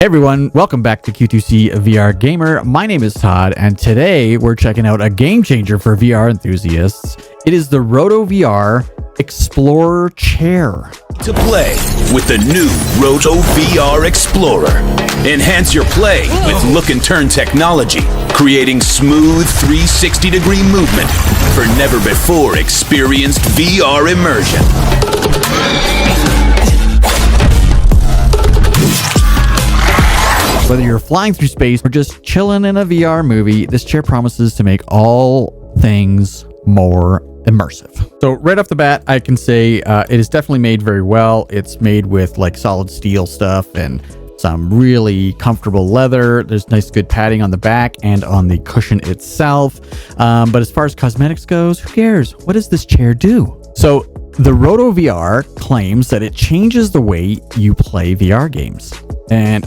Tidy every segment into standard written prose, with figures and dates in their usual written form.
Hey everyone, welcome back to Q2C VR Gamer. My name is Todd, and today we're checking out a game changer for VR enthusiasts. It is the RotoVR Explorer Chair. To play with the new RotoVR Explorer. Enhance your play with look and turn technology, creating smooth 360-degree movement for never before experienced VR immersion. Whether you're flying through space or just chilling in a VR movie, this chair promises to make all things more immersive. So right off the bat, I can say it is definitely made very well. It's made with like solid steel stuff and some really comfortable leather. There's nice good padding on the back and on the cushion itself. But as far as cosmetics goes, who cares? What does this chair do? So the RotoVR claims that it changes the way you play VR games. And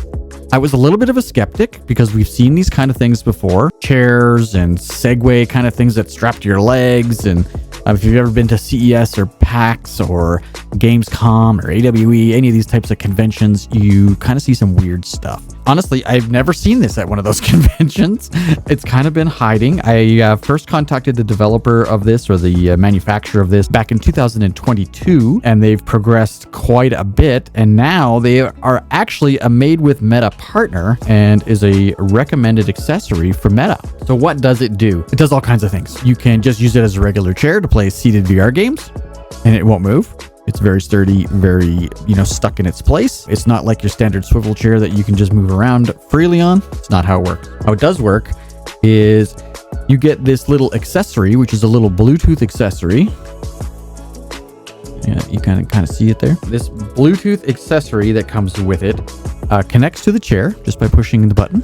I was a little bit of a skeptic because we've seen these kind of things before. Chairs and Segway kind of things that strap to your legs. And if you've ever been to CES or PAX or Gamescom or AWE, any of these types of conventions, you kind of see some weird stuff. Honestly, I've never seen this at one of those conventions. It's kind of been hiding. I first contacted the developer of this, or the manufacturer of this, back in 2022, and they've progressed quite a bit. And now they are actually a Made with Meta partner and is a recommended accessory for Meta. So what does it do? It does all kinds of things. You can just use it as a regular chair to play seated VR games, and it won't move. It's very sturdy, very, stuck in its place. It's not like your standard swivel chair that you can just move around freely on. It's not how it works. How it does work is you get this little accessory, which is a little Bluetooth accessory. Yeah, you kind of see it there. This Bluetooth accessory that comes with it connects to the chair just by pushing the button.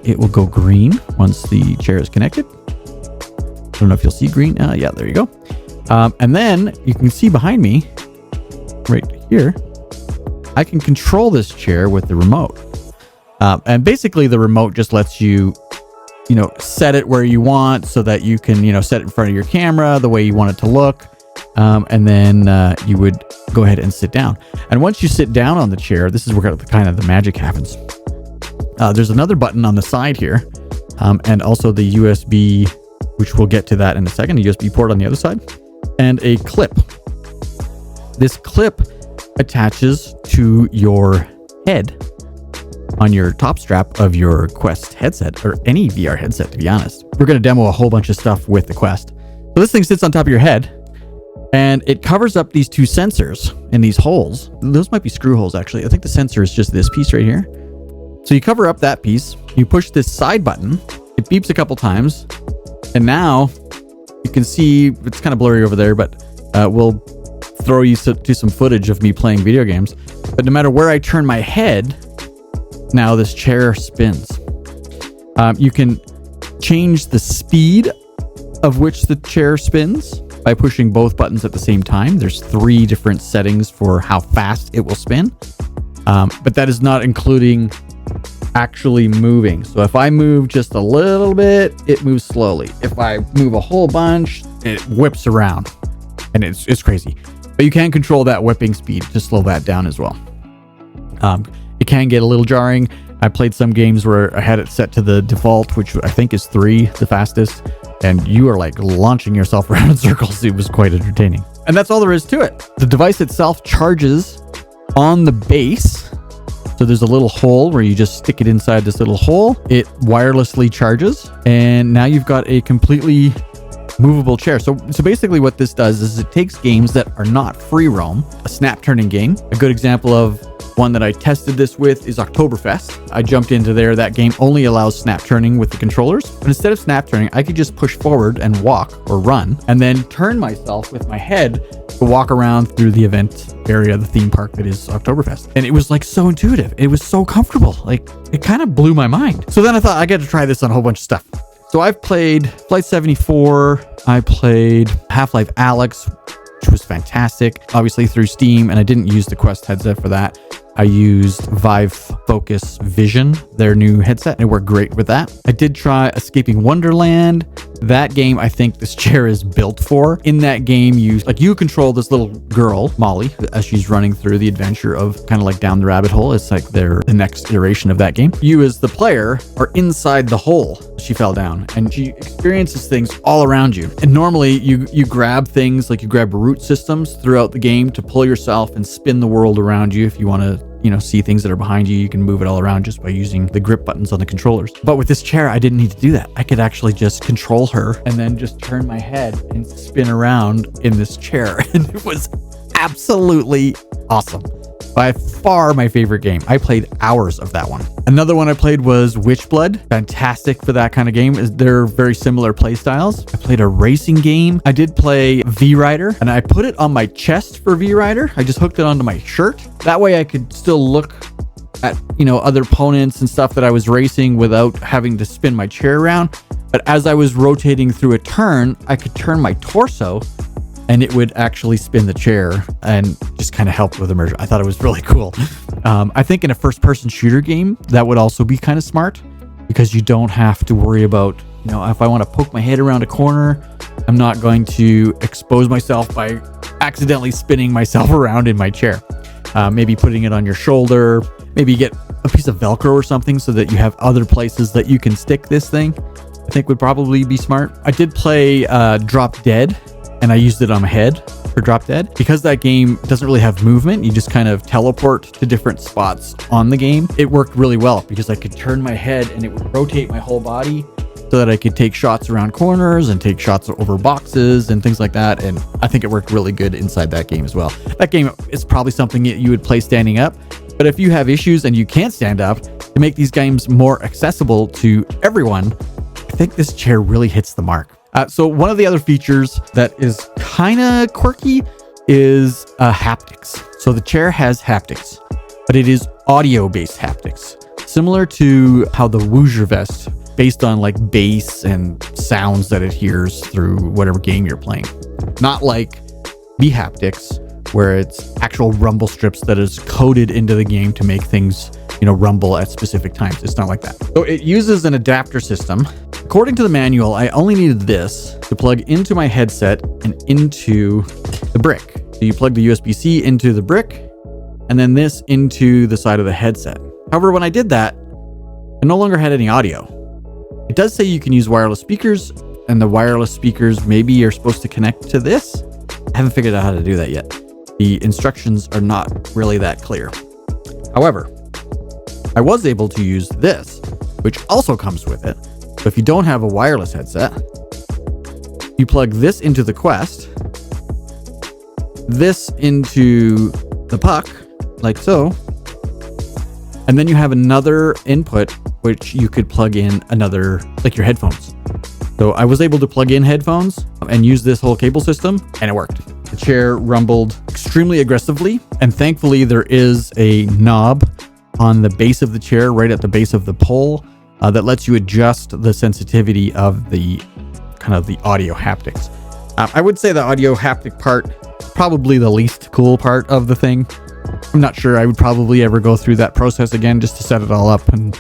It will go green once the chair is connected. I don't know if you'll see green. Yeah, there you go. And then you can see behind me, right here, I can control this chair with the remote. And basically the remote just lets you, set it where you want so that you can, set it in front of your camera the way you want it to look. And then you would go ahead and sit down. And once you sit down on the chair, this is where kind of the magic happens. There's another button on the side here, and also the USB, which we'll get to that in a second, a USB port on the other side, and a clip. This clip attaches to your head on your top strap of your Quest headset, or any VR headset, to be honest. We're going to demo a whole bunch of stuff with the Quest. So this thing sits on top of your head, and it covers up these two sensors in these holes. Those might be screw holes, actually. I think the sensor is just this piece right here. So you cover up that piece, you push this side button, it beeps a couple times, and now you can see, it's kind of blurry over there, but we'll throw you to some footage of me playing video games. But no matter where I turn my head, now this chair spins. You can change the speed of which the chair spins by pushing both buttons at the same time. There's 3 different settings for how fast it will spin. But that is not including actually moving. So if I move just a little bit, it moves slowly. If I move a whole bunch, it whips around, and it's crazy. But you can control that whipping speed to slow that down as well. It can get a little jarring. I played some games where I had it set to the default, which I think is 3, the fastest, and you are like launching yourself around in circles. It was quite entertaining. And that's all there is to it. The device itself charges on the base. So there's a little hole where you just stick it inside this little hole. It wirelessly charges, and now you've got a completely movable chair. So basically what this does is it takes games that are not free roam, a snap turning game. A good example of one that I tested this with is Oktoberfest. I jumped into there. That game only allows snap turning with the controllers. But instead of snap turning, I could just push forward and walk or run, and then turn myself with my head to walk around through the event area, the theme park that is Oktoberfest. And it was like so intuitive. It was so comfortable. Like, it kind of blew my mind. So then I thought I got to try this on a whole bunch of stuff. So I've played Flight 74. I played Half-Life Alyx, which was fantastic, obviously through Steam, and I didn't use the Quest headset for that. I used Vive Focus Vision, their new headset, and it worked great with that. I did try Escaping Wonderland. That game, I think this chair is built for. In that game, you control this little girl, Molly, as she's running through the adventure of kind of like down the rabbit hole. It's like the next iteration of that game. You as the player are inside the hole she fell down, and she experiences things all around you. And normally you grab things, like you grab root systems throughout the game to pull yourself and spin the world around you. If you want to see things that are behind you, you can move it all around just by using the grip buttons on the controllers. But with this chair, I didn't need to do that. I could actually just control her and then just turn my head and spin around in this chair. And it was absolutely awesome. By far my favorite game. I played hours of that one. Another one I played was Witchblood. Fantastic for that kind of game. They're very similar play styles. I played a racing game. I did play V-Rider, and I put it on my chest for V-Rider. I just hooked it onto my shirt. That way I could still look at, other opponents and stuff that I was racing without having to spin my chair around. But as I was rotating through a turn, I could turn my torso and it would actually spin the chair and just kind of help with immersion. I thought it was really cool. I think in a first-person shooter game, that would also be kind of smart, because you don't have to worry about, if I want to poke my head around a corner, I'm not going to expose myself by accidentally spinning myself around in my chair. Maybe putting it on your shoulder, maybe get a piece of Velcro or something so that you have other places that you can stick this thing, I think would probably be smart. I did play Drop Dead, and I used it on my head for Drop Dead. Because that game doesn't really have movement, you just kind of teleport to different spots on the game. It worked really well because I could turn my head and it would rotate my whole body so that I could take shots around corners and take shots over boxes and things like that. And I think it worked really good inside that game as well. That game is probably something you would play standing up. But if you have issues and you can't stand up, to make these games more accessible to everyone, I think this chair really hits the mark. So one of the other features that is kind of quirky is haptics. So the chair has haptics, but it is audio-based haptics, similar to how the Woozer Vest, based on like bass and sounds that it hears through whatever game you're playing. Not like the haptics, where it's actual rumble strips that is coded into the game to make things, rumble at specific times. It's not like that. So it uses an adapter system. According to the manual, I only needed this to plug into my headset and into the brick. So you plug the USB-C into the brick and then this into the side of the headset. However, when I did that, I no longer had any audio. It does say you can use wireless speakers, and the wireless speakers maybe are supposed to connect to this. I haven't figured out how to do that yet. The instructions are not really that clear. However, I was able to use this, which also comes with it. So if you don't have a wireless headset, you plug this into the Quest, this into the puck, like so, and then you have another input which you could plug in another, like your headphones. So I was able to plug in headphones and use this whole cable system, and it worked. The chair rumbled extremely aggressively, and thankfully there is a knob on the base of the chair, right at the base of the pole, that lets you adjust the sensitivity of the kind of the audio haptics. I would say the audio haptic part, probably the least cool part of the thing. I'm not sure I would probably ever go through that process again just to set it all up and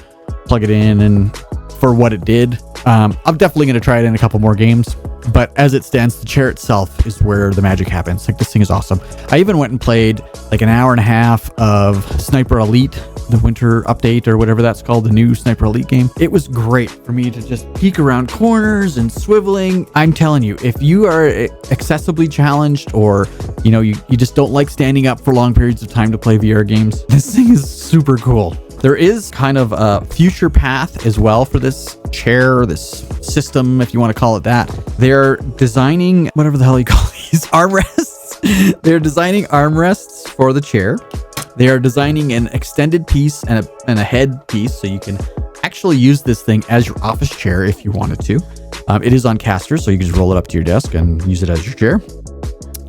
plug it in and for what it did. I'm definitely going to try it in a couple more games, but as it stands, the chair itself is where the magic happens. Like, this thing is awesome. I even went and played like an hour and a half of Sniper Elite, the winter update or whatever that's called, the new Sniper Elite game. It was great for me to just peek around corners and swiveling. I'm telling you, if you are accessibly challenged, or you just don't like standing up for long periods of time to play VR games, this thing is super cool. There is kind of a future path as well for this chair, this system, if you want to call it that. They're designing, whatever the hell you call these, armrests. They're designing armrests for the chair. They are designing an extended piece and a head piece, so you can actually use this thing as your office chair if you wanted to. It is on casters, so you can just roll it up to your desk and use it as your chair.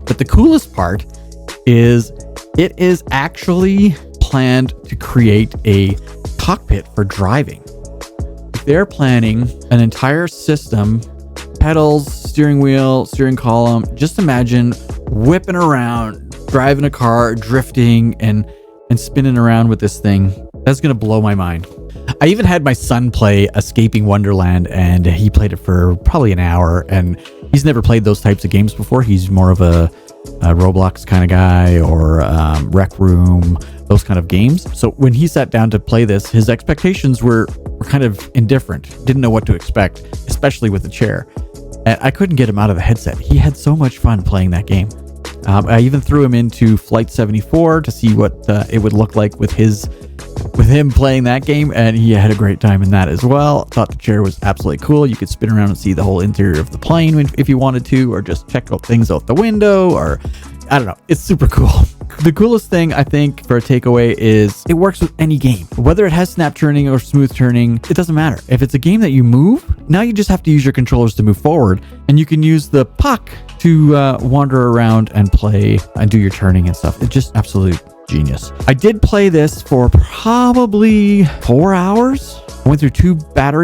But the coolest part is it is actually planned to create a cockpit for driving. They're planning an entire system, pedals, steering wheel, steering column. Just imagine whipping around, driving a car, drifting and spinning around with this thing That's going to blow my mind. I even had my son play Escaping Wonderland, and he played it for probably an hour, and he's never played those types of games before. He's more of a Roblox kind of guy, or Rec Room, those kind of games. So when he sat down to play this, his expectations were kind of indifferent. Didn't know what to expect, especially with the chair. And I couldn't get him out of the headset. He had so much fun playing that game. I even threw him into Flight 74 to see what it would look like with him playing that game, and he had a great time in that as well. Thought the chair was absolutely cool. You could spin around and see the whole interior of the plane if you wanted to, or just check out things out the window, or I don't know. It's super cool. The coolest thing, I think, for a takeaway is it works with any game. Whether it has snap turning or smooth turning, it doesn't matter. If it's a game that you move, now you just have to use your controllers to move forward, and you can use the puck to wander around and play and do your turning and stuff. It's just absolute genius. I did play this for probably 4 hours. I went through two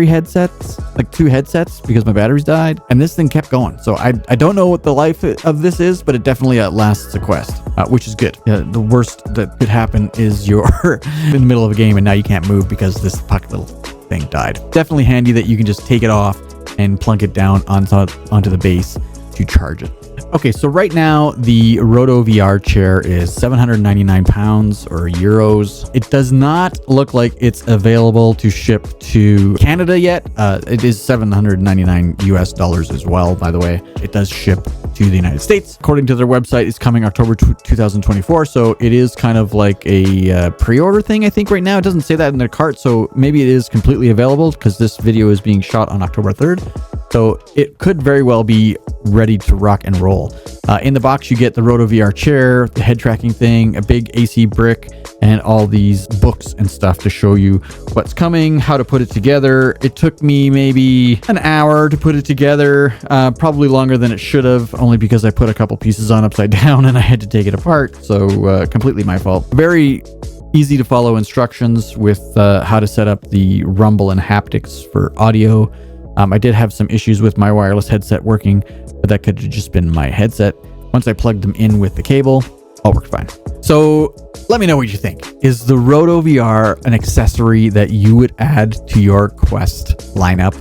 headsets because my batteries died, and this thing kept going. So I don't know what the life of this is, but it definitely lasts a quest, which is good. The worst that could happen is you're in the middle of a game and now you can't move because this puck little thing died. Definitely handy that you can just take it off and plunk it down onto the base to charge it. Okay, so right now the RotoVR chair is 799 pounds or euros. It does not look like it's available to ship to Canada yet. It is $799 US as well, by the way. It does ship to the United States. According to their website, it's coming October 2024, so it is kind of like a pre-order thing, I think, right now. It doesn't say that in their cart, so maybe it is completely available because this video is being shot on October 3rd. So it could very well be ready to rock and roll. In the box, you get the RotoVR chair, the head tracking thing, a big AC brick, and all these books and stuff to show you what's coming, how to put it together. It took me maybe an hour to put it together, probably longer than it should have, only because I put a couple pieces on upside down and I had to take it apart. So completely my fault. Very easy to follow instructions with how to set up the rumble and haptics for audio. I did have some issues with my wireless headset working, but that could have just been my headset. Once I plugged them in with the cable, all worked fine. So let me know what you think. Is the RotoVR an accessory that you would add to your Quest lineup?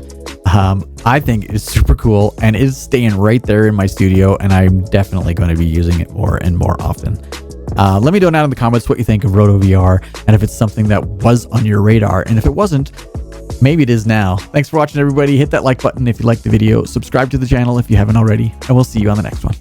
I think it's super cool and is staying right there in my studio, and I'm definitely going to be using it more and more often. Let me know down in the comments what you think of RotoVR, and if it's something that was on your radar, and if it wasn't, maybe it is now. Thanks for watching, everybody. Hit that like button if you liked the video. Subscribe to the channel if you haven't already, and we'll see you on the next one.